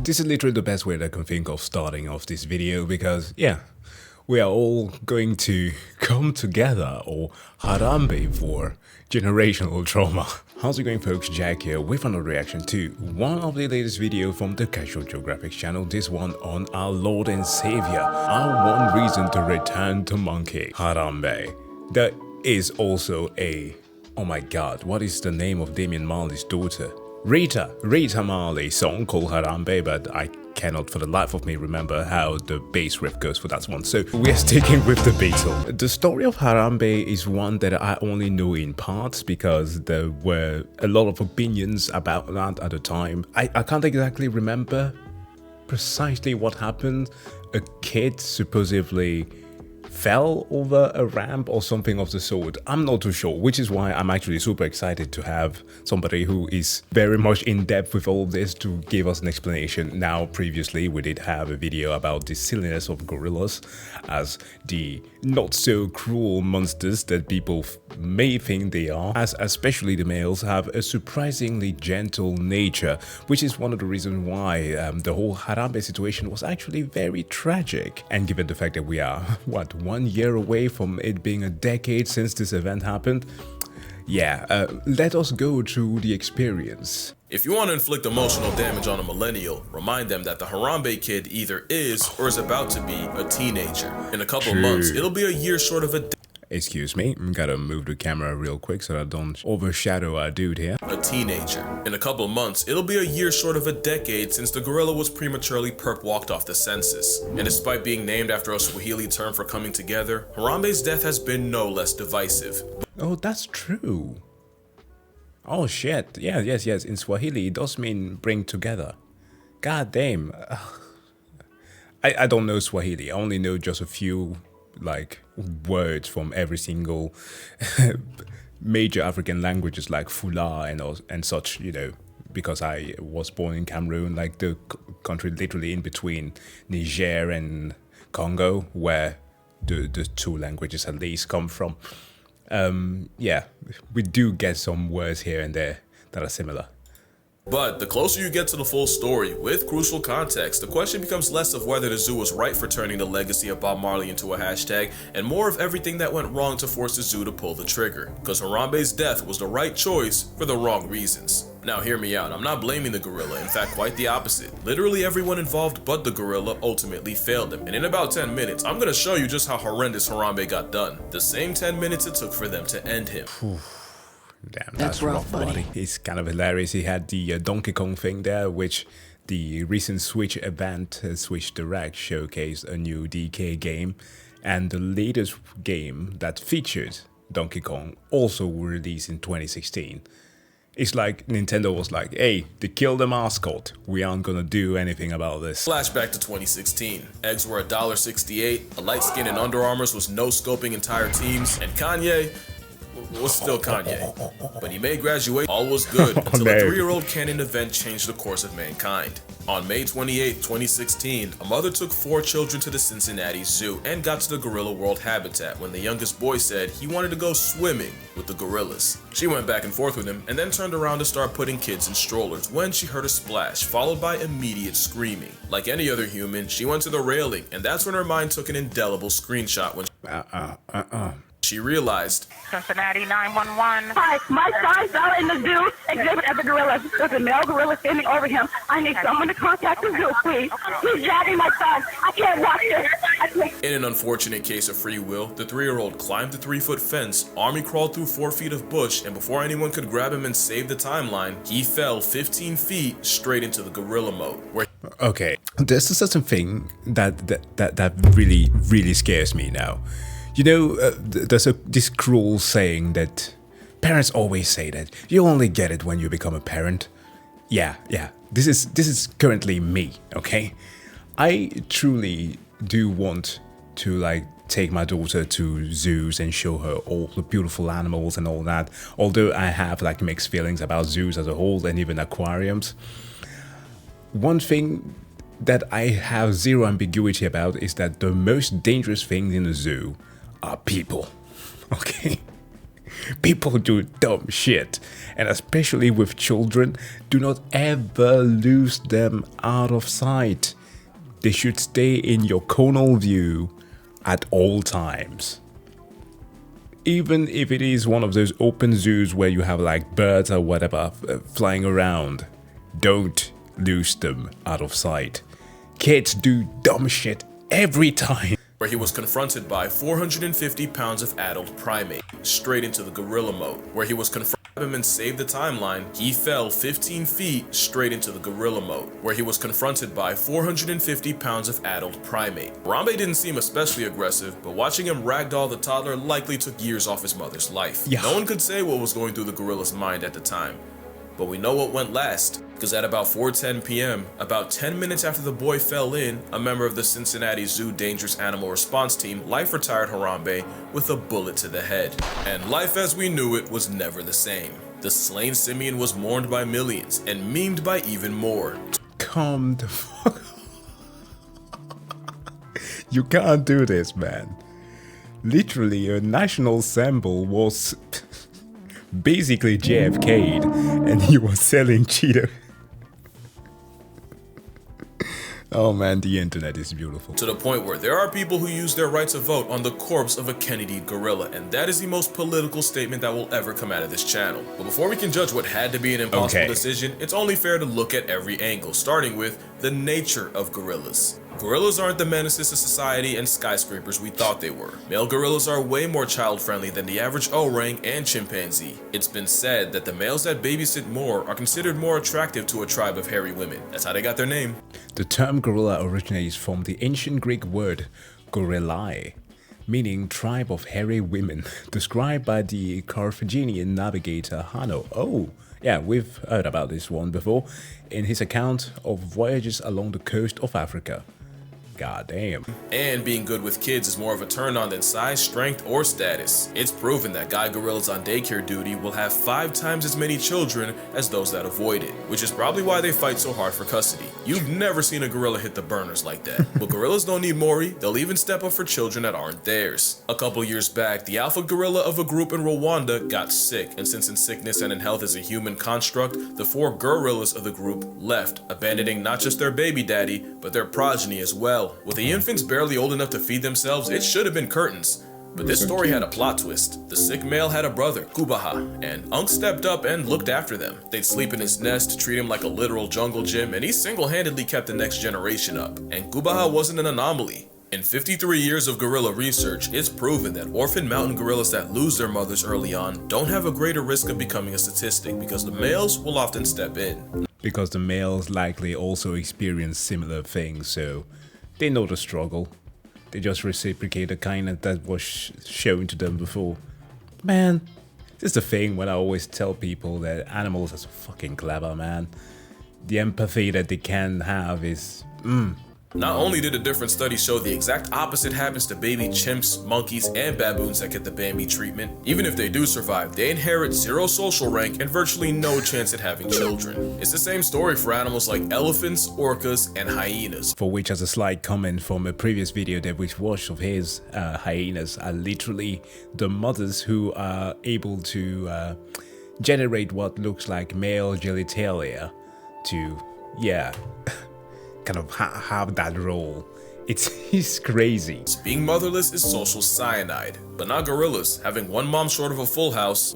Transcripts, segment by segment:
This is literally the best way that I can think of starting off this video because, yeah, we are all going to come together or Harambe for generational trauma. How's it going, folks? Jack here with another reaction to one of the latest video from the Casual Geographic channel, this one on our Lord and Savior, our one reason to return to Monkey, Harambe. There is also a, oh my god, what is the name of Damian Marley's daughter? Rita Marley song called Harambe, but I cannot for the life of me remember how the bass riff goes for that one, so we are sticking with the Beatle. The story of Harambe is one that I only know in parts because there were a lot of opinions about that at the time. I can't exactly remember precisely what happened. A kid supposedly fell over a ramp or something of the sort. I'm not too sure, which is why I'm actually super excited to have somebody who is very much in depth with all of this to give us an explanation. Now, previously we did have a video about the silliness of gorillas as the not so cruel monsters that people may think they are, as especially the males have a surprisingly gentle nature, which is one of the reasons why the whole Harambe situation was actually very tragic. And given the fact that we are, what, 1 year away from it being a decade since this event happened, yeah, let us go through the experience. If you want to inflict emotional damage on a millennial, remind them that the Harambe kid either is or is about to be a teenager. In a couple months, it'll be a year short of a Excuse me, gotta move the camera real quick so I don't overshadow our dude here. A teenager. In a couple months, it'll be a year short of a decade since the gorilla was prematurely perp walked off the census. And despite being named after a Swahili term for coming together, Harambe's death has been no less divisive. Oh, that's true. Oh shit, yeah, yes, in Swahili it does mean bring together. God damn. I don't know Swahili, I only know just a few like words from every single major African languages like Fula and such, you know, because I was born in Cameroon, like the country literally in between Niger and Congo, where the two languages at least come from. Yeah, we do get some words here and there that are similar. But the closer you get to the full story, with crucial context, the question becomes less of whether the zoo was right for turning the legacy of Bob Marley into a hashtag, and more of everything that went wrong to force the zoo to pull the trigger. Because Harambe's death was the right choice for the wrong reasons. Now hear me out, I'm not blaming the gorilla, in fact quite the opposite. Literally everyone involved but the gorilla ultimately failed him, and in about 10 minutes, I'm gonna show you just how horrendous Harambe got done. The same 10 minutes it took for them to end him. Damn, that's rough, buddy. It's kind of hilarious. He had the Donkey Kong thing there, which the recent Switch event, Switch Direct, showcased a new DK game, and the latest game that featured Donkey Kong also released in 2016. It's like Nintendo was like, hey, they killed the mascot. We aren't gonna do anything about this. Flashback to 2016. Eggs were $1.68, a light skin and Under Armours was no-scoping entire teams, and Kanye was still Kanye, but he made graduate. All was good until a 3-year-old canon event changed the course of mankind. On May 28, 2016, a mother took 4 children to the Cincinnati Zoo and got to the gorilla world habitat when the youngest boy said he wanted to go swimming with the gorillas. She went back and forth with him and then turned around to start putting kids in strollers when she heard a splash followed by immediate screaming. Like any other human, she went to the railing, and that's when her mind took an indelible screenshot when she realized. Cincinnati 911. Hi, my son fell in the zoo exhibit at the gorillas. There's a male gorilla standing over him. I need someone to contact the zoo, please. He's dragging my son. I can't watch this. In an unfortunate case of free will, the 3-year-old climbed the 3-foot fence, army crawled through 4 feet of bush, and before anyone could grab him and save the timeline, he fell 15 feet straight into the gorilla mode. Okay, there's a certain thing that really scares me now. You know, there's this cruel saying that parents always say that you only get it when you become a parent. Yeah, this is currently me, okay? I truly do want to like take my daughter to zoos and show her all the beautiful animals and all that, although I have like mixed feelings about zoos as a whole and even aquariums. One thing that I have zero ambiguity about is that the most dangerous things in a zoo are people, okay? People do dumb shit, and especially with children, do not ever lose them out of sight. They should stay in your conal view at all times. Even if it is one of those open zoos where you have like birds or whatever flying around, don't lose them out of sight. Kids do dumb shit every time. Where he was confronted by 450 pounds of adult primate, straight into the gorilla mode. Where he was confronted by him and saved the timeline, he fell 15 feet straight into the gorilla mode. Where he was confronted by 450 pounds of adult primate. Harambe didn't seem especially aggressive, but watching him ragdoll the toddler likely took years off his mother's life. Yeah. No one could say what was going through the gorilla's mind at the time, but we know what went last. Because at about 4:10 p.m., about 10 minutes after the boy fell in, a member of the Cincinnati Zoo Dangerous Animal Response Team life-retired Harambe with a bullet to the head. And life as we knew it was never the same. The slain simian was mourned by millions and memed by even more. Calm the fuck. You can't do this, man. Literally, a national symbol was basically JFK'd, and he was selling Cheetos. Oh man, the internet is beautiful. To the point where there are people who use their right to vote on the corpse of a Kennedy gorilla, and that is the most political statement that will ever come out of this channel. But before we can judge what had to be an impossible decision, it's only fair to look at every angle, starting with the nature of gorillas. Gorillas aren't the menaces to society and skyscrapers we thought they were. Male gorillas are way more child-friendly than the average orang and chimpanzee. It's been said that the males that babysit more are considered more attractive to a tribe of hairy women. That's how they got their name. The term gorilla originates from the ancient Greek word gorillae, meaning tribe of hairy women, described by the Carthaginian navigator Hanno. Oh, yeah, we've heard about this one before in his account of voyages along the coast of Africa. God damn. And being good with kids is more of a turn on than size, strength, or status. It's proven that guy gorillas on daycare duty will have 5 times as many children as those that avoid it, which is probably why they fight so hard for custody. You've never seen a gorilla hit the burners like that. But gorillas don't need Maury, they'll even step up for children that aren't theirs. A couple years back, the alpha gorilla of a group in Rwanda got sick, and since in sickness and in health is a human construct, the 4 gorillas of the group left, abandoning not just their baby daddy, but their progeny as well. With the infants barely old enough to feed themselves, it should have been curtains. But this story had a plot twist. The sick male had a brother, Kubaha, and Unc stepped up and looked after them. They'd sleep in his nest, treat him like a literal jungle gym, and he single-handedly kept the next generation up. And Kubaha wasn't an anomaly. In 53 years of gorilla research, it's proven that orphan mountain gorillas that lose their mothers early on don't have a greater risk of becoming a statistic because the males will often step in. Because the males likely also experience similar things, so they know the struggle. They just reciprocate the kindness that was shown to them before. Man, this is the thing when I always tell people that animals are so fucking clever, man. The empathy that they can have is... Not only did a different study show the exact opposite happens to baby chimps, monkeys, and baboons that get the Bambi treatment, even if they do survive, they inherit 0 social rank and virtually no chance at having children. It's the same story for animals like elephants, orcas, and hyenas. For which, as a slight comment from a previous video that we watched of his, hyenas are literally the mothers who are able to generate what looks like male genitalia to, yeah, kind of have that role. It's crazy. Being motherless is social cyanide, but not gorillas. Having one mom short of a full house,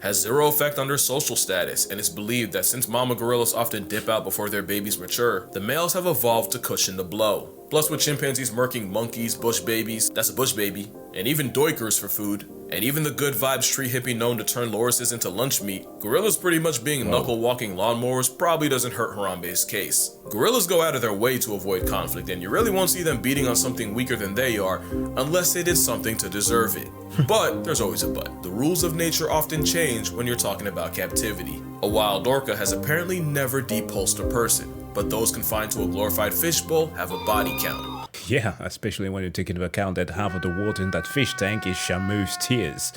has 0 effect on their social status, and it's believed that since mama gorillas often dip out before their babies mature, the males have evolved to cushion the blow. Plus, with chimpanzees murking monkeys, bush babies, that's a bush baby, and even doikers for food, and even the good vibes tree hippie known to turn lorises into lunch meat, gorillas pretty much being knuckle-walking lawnmowers probably doesn't hurt Harambe's case. Gorillas go out of their way to avoid conflict, and you really won't see them beating on something weaker than they are, unless they did something to deserve it. But there's always a but. The rules of nature often change when you're talking about captivity. A wild orca has apparently never depulsed a person, but those confined to a glorified fishbowl have a body count. Yeah, especially when you take into account that half of the water in that fish tank is Shamu's tears.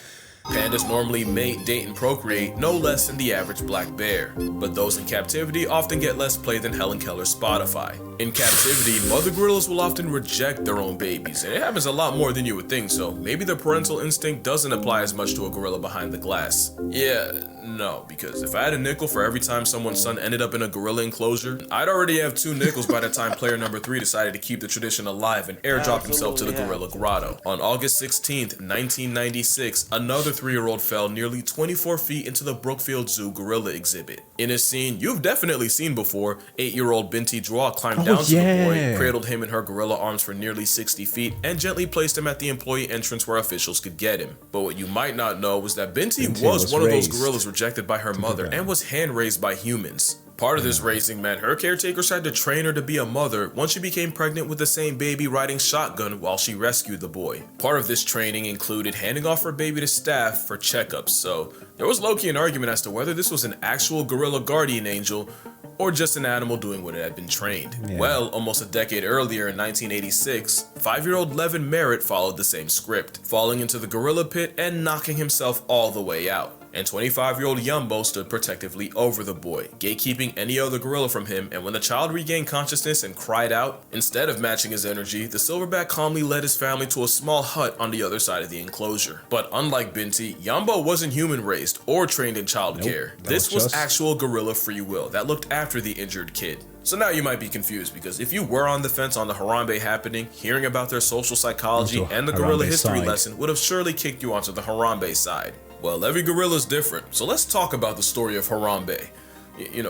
Pandas normally mate, date, and procreate no less than the average black bear, but those in captivity often get less play than Helen Keller's Spotify. In captivity, mother gorillas will often reject their own babies, and it happens a lot more than you would think, so maybe the parental instinct doesn't apply as much to a gorilla behind the glass. Yeah, no, because if I had a nickel for every time someone's son ended up in a gorilla enclosure, I'd already have 2 nickels by the time player number 3 decided to keep the tradition alive and airdrop himself to the gorilla grotto. On August 16th, 1996, another 3-year-old fell nearly 24 feet into the Brookfield Zoo gorilla exhibit. In a scene you've definitely seen before, 8-year-old Binti Draw climbed down to the boy, cradled him in her gorilla arms for nearly 60 feet, and gently placed him at the employee entrance where officials could get him. But what you might not know was that Binti was one of those gorillas rejected by her mother and was hand-raised by humans. Part of this raising meant her caretakers had to train her to be a mother once she became pregnant with the same baby riding shotgun while she rescued the boy. Part of this training included handing off her baby to staff for checkups, so there was low-key an argument as to whether this was an actual gorilla guardian angel or just an animal doing what it had been trained. Well, almost a decade earlier in 1986, 5-year-old Levin Merritt followed the same script, falling into the gorilla pit and knocking himself all the way out. And 25-year-old Yumbo stood protectively over the boy, gatekeeping any other gorilla from him, and when the child regained consciousness and cried out, instead of matching his energy, the silverback calmly led his family to a small hut on the other side of the enclosure. But unlike Binti, Yumbo wasn't human-raised or trained in childcare. This was actual gorilla free will that looked after the injured kid. So now you might be confused, because if you were on the fence on the Harambe happening, hearing about their social psychology and the gorilla history lesson would have surely kicked you onto the Harambe side. Well, every gorilla is different, so let's talk about the story of Harambe.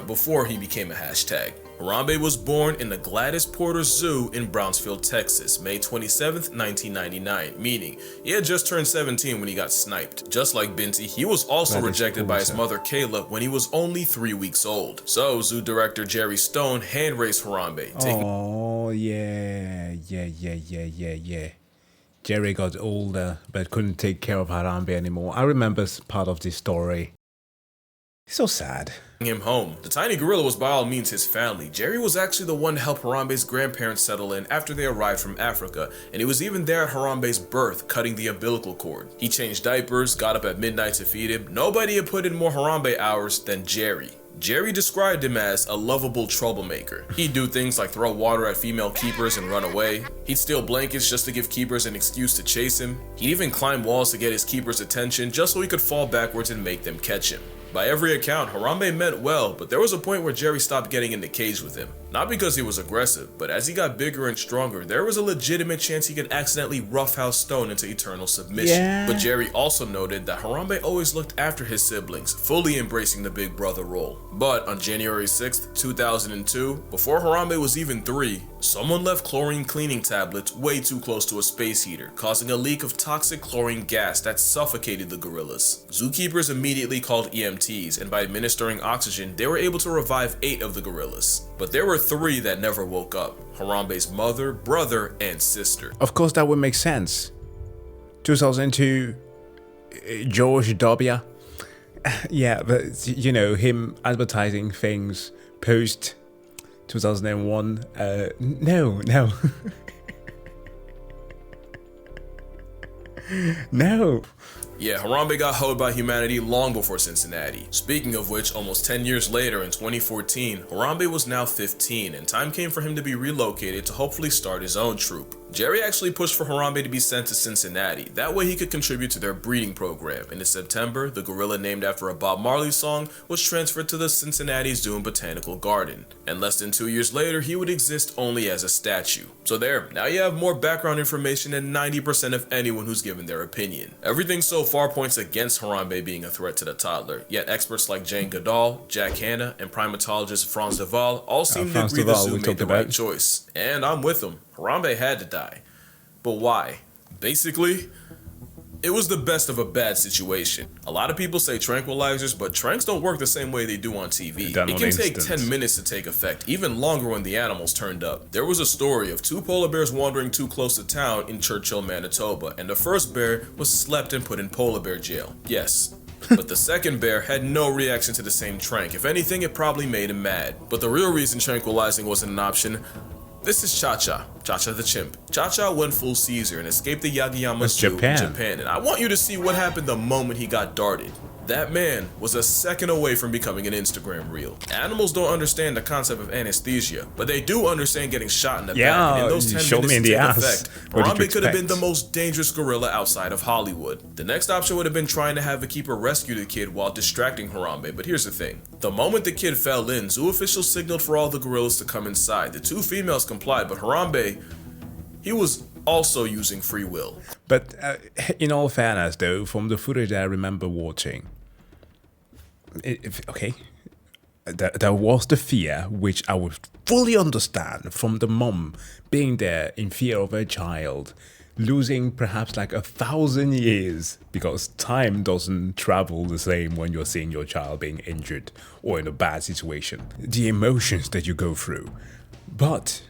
Before he became a hashtag. Harambe was born in the Gladys Porter Zoo in Brownsville, Texas, May 27, 1999, meaning he had just turned 17 when he got sniped. Just like Binti, he was also rejected by his mother Kayla when he was only 3 weeks old. So, zoo director Jerry Stone hand-raised Harambe. Yeah. Jerry got older but couldn't take care of Harambe anymore. I remember part of this story. It's so sad. Him home. The tiny gorilla was by all means his family. Jerry was actually the one to help Harambe's grandparents settle in after they arrived from Africa, and he was even there at Harambe's birth, cutting the umbilical cord. He changed diapers, got up at midnight to feed him. Nobody had put in more Harambe hours than Jerry. Jerry described him as a lovable troublemaker. He'd do things like throw water at female keepers and run away. He'd steal blankets just to give keepers an excuse to chase him. He'd even climb walls to get his keepers' attention just so he could fall backwards and make them catch him. By every account, Harambe meant well, but there was a point where Jerry stopped getting in the cage with him. Not because he was aggressive, but as he got bigger and stronger, there was a legitimate chance he could accidentally roughhouse Stone into eternal submission. But Jerry also noted that Harambe always looked after his siblings, fully embracing the big brother role. But on January 6th, 2002, before Harambe was even 3, someone left chlorine cleaning tablets way too close to a space heater, causing a leak of toxic chlorine gas that suffocated the gorillas. Zookeepers immediately called EMTs, and by administering oxygen, they were able to revive 8 of the gorillas. But there were 3 that never woke up: Harambe's mother, brother, and sister. Of course, that would make sense. 2002, George W. Yeah, but him advertising things post 2001. No. No. Yeah, Harambe got hoed by humanity long before Cincinnati. Speaking of which, almost 10 years later in 2014, Harambe was now 15, and time came for him to be relocated to hopefully start his own troupe. Jerry actually pushed for Harambe to be sent to Cincinnati, that way he could contribute to their breeding program, and in September, the gorilla named after a Bob Marley song was transferred to the Cincinnati Zoo and Botanical Garden, and less than 2 years later, he would exist only as a statue. So there, now you have more background information than 90% of anyone who's given their opinion. Everything so far points against Harambe being a threat to the toddler, yet experts like Jane Goodall, Jack Hanna, and primatologist Franz de Waal all seem to agree the zoo made the right choice. And I'm with them. Harambe had to die. But why? Basically, it was the best of a bad situation. A lot of people say tranquilizers, but tranks don't work the same way they do on TV. It can take 10 minutes to take effect, even longer when the animals turned up. There was a story of 2 polar bears wandering too close to town in Churchill, Manitoba, and the first bear was slept and put in polar bear jail. Yes. But the second bear had no reaction to the same trank. If anything, it probably made him mad. But the real reason tranquilizing wasn't an option This is Cha-Cha the chimp. Cha-Cha went full Caesar and escaped the Yagiyama Zoo in Japan, and I want you to see what happened the moment he got darted. That man was a second away from becoming an Instagram reel. Animals don't understand the concept of anesthesia, but they do understand getting shot in the back, and in those 10 minutes to take effect, Harambe could have been the most dangerous gorilla outside of Hollywood. The next option would have been trying to have a keeper rescue the kid while distracting Harambe, but here's the thing. The moment the kid fell in, zoo officials signaled for all the gorillas to come inside. The two females complied, but Harambe, he was also using free will. But in all fairness, though, from the footage I remember watching, there was the fear, which I would fully understand, from the mom being there in fear of her child, losing perhaps like 1,000 years, because time doesn't travel the same when you're seeing your child being injured or in a bad situation. The emotions that you go through. But,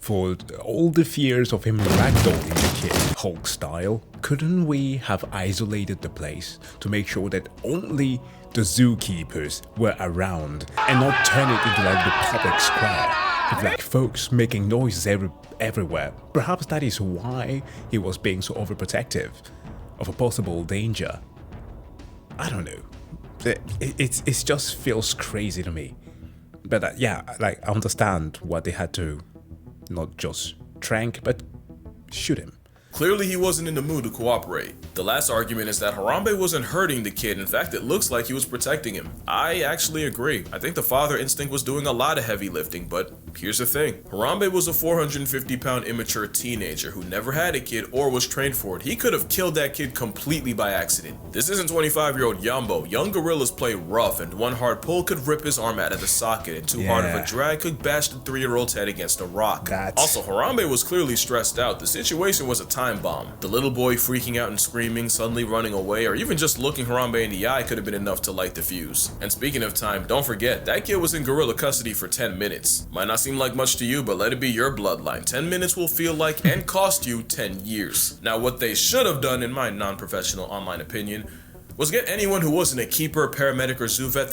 for all the fears of him ragdolling the kid, Hulk style, couldn't we have isolated the place to make sure that only the zookeepers were around and not turn it into like the public square with like folks making noises everywhere? Perhaps that is why he was being so overprotective of a possible danger. I don't know. It just feels crazy to me. But I understand what they had to not just trank, but shoot him. Clearly he wasn't in the mood to cooperate. The last argument is that Harambe wasn't hurting the kid. In fact, it looks like he was protecting him. I actually agree. I think the father instinct was doing a lot of heavy lifting, but here's the thing. Harambe was a 450-pound immature teenager who never had a kid or was trained for it. He could have killed that kid completely by accident. This isn't 25-year-old Yambo. Young gorillas play rough, and one hard pull could rip his arm out of the socket, and too hard of a drag could bash the 3-year-old's head against a rock. Also, Harambe was clearly stressed out. The situation was a time bomb. The little boy freaking out and screaming, suddenly running away, or even just looking Harambe in the eye could have been enough to light the fuse. And speaking of time, don't forget, that kid was in gorilla custody for 10 minutes. Might not seem like much to you, but let it be your bloodline. 10 minutes will feel like and cost you 10 years. Now, what they should have done, in my non-professional online opinion, was get anyone who wasn't a keeper, paramedic, or zoo vet,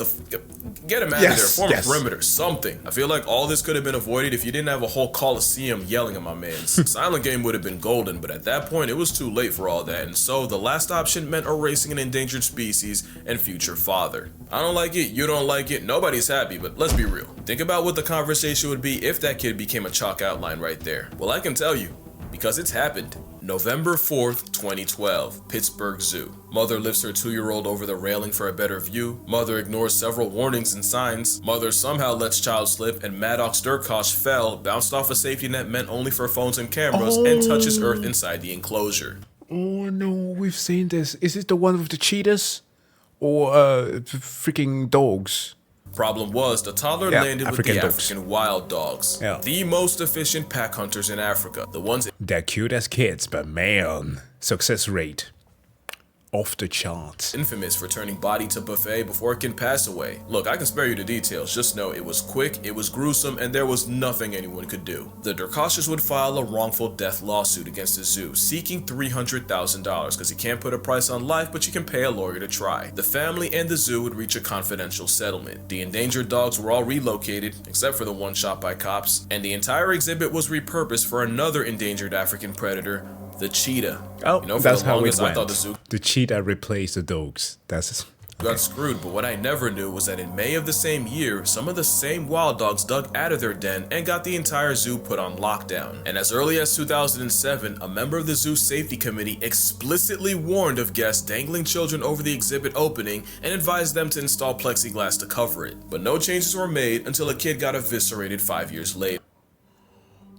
get him out of there, form a perimeter, something. I feel like all this could have been avoided if you didn't have a whole coliseum yelling at my mans. Silent game would have been golden, but at that point, it was too late for all that, and so the last option meant erasing an endangered species and future father. I don't like it, you don't like it, nobody's happy, but let's be real. Think about what the conversation would be if that kid became a chalk outline right there. Well, I can tell you, because it's happened. November 4th, 2012, Pittsburgh Zoo. Mother lifts her 2-year-old over the railing for a better view. Mother ignores several warnings and signs. Mother somehow lets child slip, and Maddox Durkosh fell, bounced off a safety net meant only for phones and cameras, and touches earth inside the enclosure. Oh no, we've seen this. Is it the one with the cheetahs? Or freaking dogs? Problem was, the toddler landed with the dogs. African wild dogs. The most efficient pack hunters in Africa. The ones... They're cute as kids, but man, success rate off the charts. Infamous for turning body to buffet before it can pass away. Look, I can spare you the details, just know it was quick, it was gruesome, and there was nothing anyone could do. The Durkoshes would file a wrongful death lawsuit against the zoo, seeking $300,000, because you can't put a price on life, but you can pay a lawyer to try. The family and the zoo would reach a confidential settlement. The endangered dogs were all relocated, except for the one shot by cops, and the entire exhibit was repurposed for another endangered African predator, the cheetah. Oh, that's how it went. I thought the zoo the cheetah replaced the dogs. That's got screwed, but what I never knew was that in May of the same year, some of the same wild dogs dug out of their den and got the entire zoo put on lockdown. And as early as 2007, a member of the zoo safety committee explicitly warned of guests dangling children over the exhibit opening and advised them to install plexiglass to cover it. But no changes were made until a kid got eviscerated 5 years later.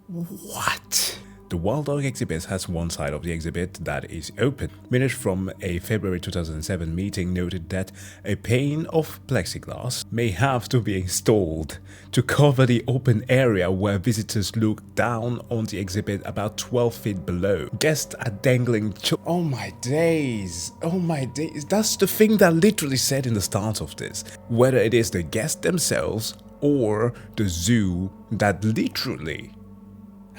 What? The Wild Dog exhibit has one side of the exhibit that is open. Minutes from a February 2007 meeting noted that a pane of plexiglass may have to be installed to cover the open area where visitors look down on the exhibit about 12 feet below. Guests are dangling oh my days, oh my days. That's the thing that literally said in the start of this. Whether it is the guests themselves or the zoo that literally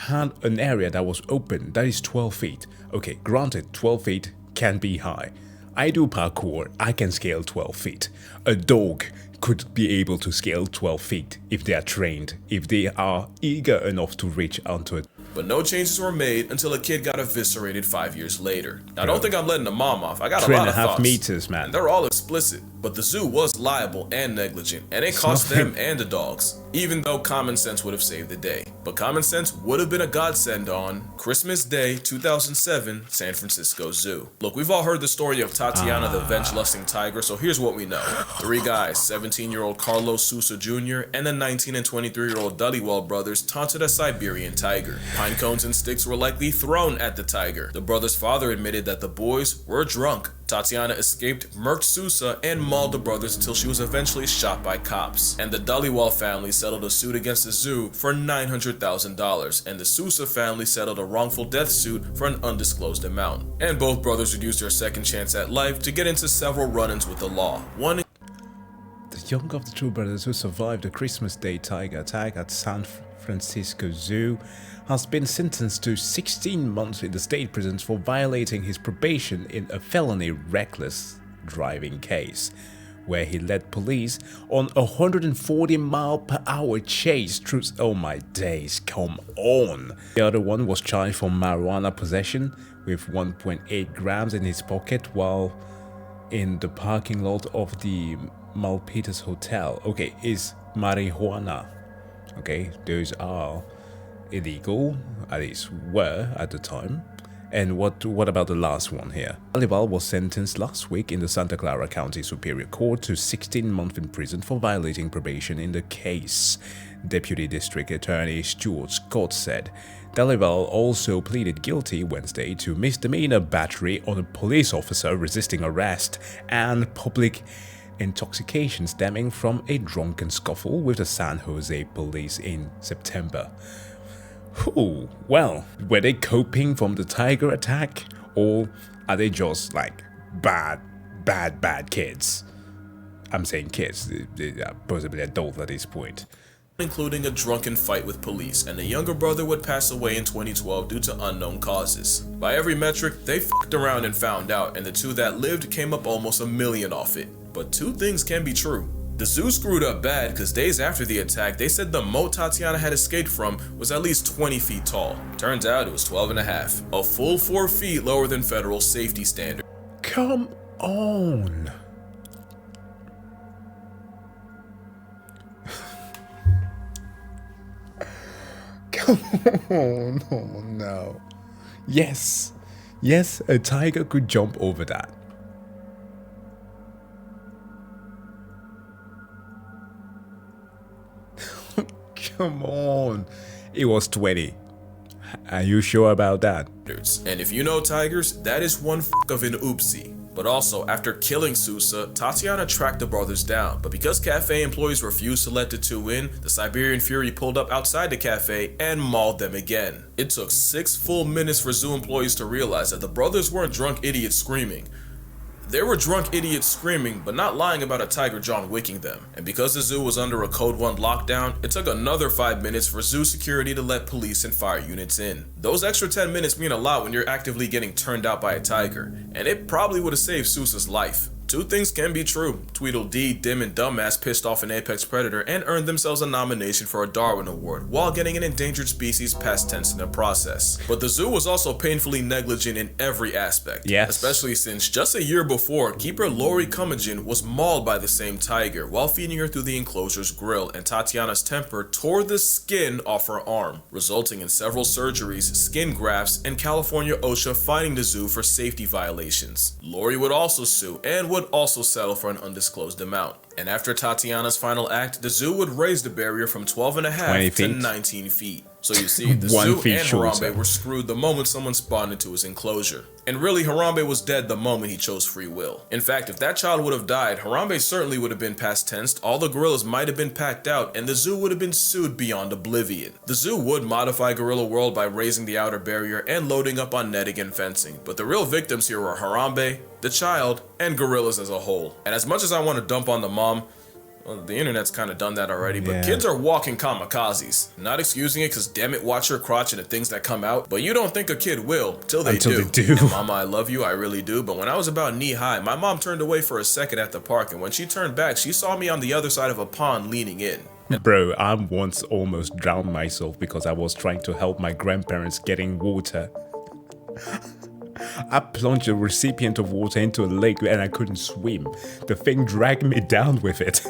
had an area that was open, that is 12 feet. Okay, granted, 12 feet can be high. I do parkour, I can scale 12 feet. A dog could be able to scale 12 feet if they are trained, if they are eager enough to reach onto it. But no changes were made until a kid got eviscerated 5 years later. Now, I don't think I'm letting the mom off. I got a lot of thoughts. 3.5 meters, man. And they're all explicit. But the zoo was liable and negligent, and it cost them and the dogs, even though common sense would have saved the day. But common sense would have been a godsend on Christmas Day 2007, San Francisco Zoo. Look, we've all heard the story of Tatiana the venge-lusting tiger, so here's what we know. 3 guys, 17-year-old Carlos Sousa Jr. and the 19 and 23-year-old Dhaliwal brothers taunted a Siberian tiger. Pine cones and sticks were likely thrown at the tiger. The brothers' father admitted that the boys were drunk. Tatiana escaped, murked Sousa, and mauled the brothers until she was eventually shot by cops. And the Dhaliwal family settled a suit against the zoo for $900,000, and the Sousa family settled a wrongful death suit for an undisclosed amount. And both brothers would use their second chance at life to get into several run-ins with the law. One The younger of the two brothers who survived the Christmas Day tiger attack at San Francisco Zoo has been sentenced to 16 months in the state prisons for violating his probation in a felony reckless driving case, where he led police on a 140-mile-per-hour chase through... Oh my days, come on! The other one was charged for marijuana possession with 1.8 grams in his pocket while in the parking lot of the Malpitas Hotel. Okay, is marijuana. Okay, those are illegal, at least were at the time. And what about the last one here? Dhaliwal was sentenced last week in the Santa Clara County Superior Court to 16 months in prison for violating probation in the case, Deputy District Attorney Stuart Scott said. Dhaliwal also pleaded guilty Wednesday to misdemeanor battery on a police officer resisting arrest and public intoxication stemming from a drunken scuffle with the San Jose police in September. Oh, well, were they coping from the tiger attack, or are they just like bad kids? I'm saying kids, they are possibly adults at this point. Including a drunken fight with police, and the younger brother would pass away in 2012 due to unknown causes. By every metric, they f***ed around and found out, and the two that lived came up almost $1 million off it. But two things can be true. The zoo screwed up bad because days after the attack, they said the moat Tatiana had escaped from was at least 20 feet tall. Turns out it was 12.5, a full 4 feet lower than federal safety standard. Come on. Come on. Oh no. Yes, a tiger could jump over that. Come on. It was 20. Are you sure about that? And if you know tigers, that is one f*** of an oopsie. But also, after killing Sousa, Tatiana tracked the brothers down. But because cafe employees refused to let the two in, the Siberian Fury pulled up outside the cafe and mauled them again. It took 6 full minutes for zoo employees to realize that the brothers weren't drunk idiots screaming. They were drunk idiots screaming, but not lying about a tiger John Wicking them. And because the zoo was under a Code 1 lockdown, it took another 5 minutes for zoo security to let police and fire units in. Those extra 10 minutes mean a lot when you're actively getting turned out by a tiger, and it probably would have saved Sousa's life. Two things can be true. Tweedledee, Dim, and Dumbass pissed off an apex predator and earned themselves a nomination for a Darwin Award while getting an endangered species past tense in the process. But the zoo was also painfully negligent in every aspect. Yes. Especially since just a year before, keeper Lori Cummagen was mauled by the same tiger while feeding her through the enclosure's grill, and Tatiana's temper tore the skin off her arm, resulting in several surgeries, skin grafts, and California OSHA fining the zoo for safety violations. Lori would also sue and would also settle for an undisclosed amount. And after Tatiana's final act, the zoo would raise the barrier from 12.5 to 19 feet. So you see, the zoo and Harambe were screwed the moment someone spawned into his enclosure. And really, Harambe was dead the moment he chose free will. In fact, if that child would have died, Harambe certainly would have been past tensed, all the gorillas might have been packed out, and the zoo would have been sued beyond oblivion. The zoo would modify Gorilla World by raising the outer barrier and loading up on netting and fencing, but the real victims here were Harambe, the child, and gorillas as a whole. And as much as I want to dump on the mom, Well, the internet's kind of done that already, but Yeah. kids are walking kamikazes. Not excusing it, because damn it, watch your crotch and the things that come out. But you don't think a kid will, till they do. And Mama, I love you, I really do. But when I was about knee high, my mom turned away for a second at the park, and when she turned back, she saw me on the other side of a pond leaning in. Bro, I once almost drowned myself because I was trying to help my grandparents getting water. I plunged a recipient of water into a lake and I couldn't swim. The thing dragged me down with it.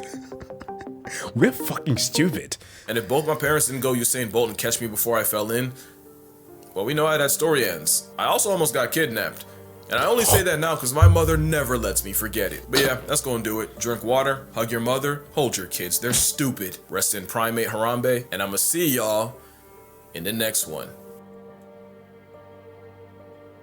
We're fucking stupid. And if both my parents didn't go Usain Bolt and catch me before I fell in, well, we know how that story ends. I also almost got kidnapped. And I only say that now because my mother never lets me forget it. But yeah, that's gonna do it. Drink water, hug your mother, hold your kids. They're stupid. Rest in primate Harambe, and I'ma see y'all in the next one.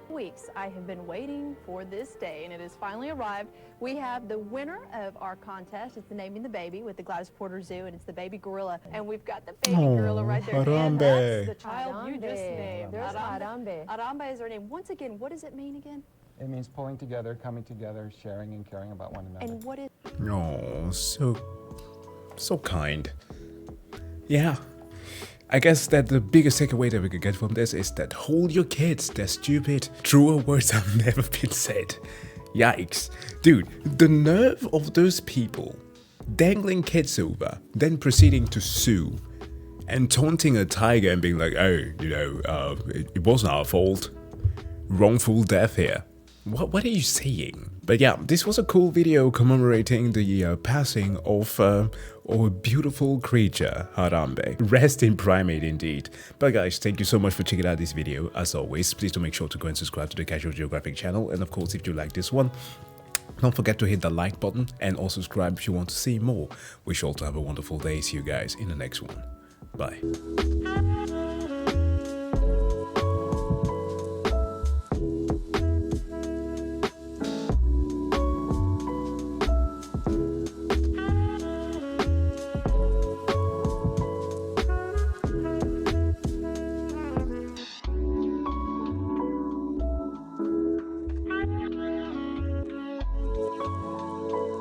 Weeks I have been waiting for this day, and it has finally arrived. We have the winner of our contest. It's the Naming the Baby with the Gladys Porter Zoo, and it's the baby gorilla. And we've got the baby gorilla right there. And that's the child you just named. There's Harambe. Harambe is her name. Once again, what does it mean again? It means pulling together, coming together, sharing and caring about one another. And what is... Oh, so kind. Yeah. I guess that the biggest takeaway that we could get from this is that hold your kids, they're stupid. Truer words have never been said. Yikes. Dude, the nerve of those people dangling kids over, then proceeding to sue and taunting a tiger and being like, oh, you know, it wasn't our fault. Wrongful death here. What are you saying? But yeah, this was a cool video commemorating the passing of a beautiful creature, Harambe. Rest in primate indeed. But guys, thank you so much for checking out this video. As always, please do make sure to go and subscribe to the Casual Geographic channel. And of course, if you like this one, don't forget to hit the like button and also subscribe if you want to see more. Wish you all to have a wonderful day. See you guys in the next one. Bye.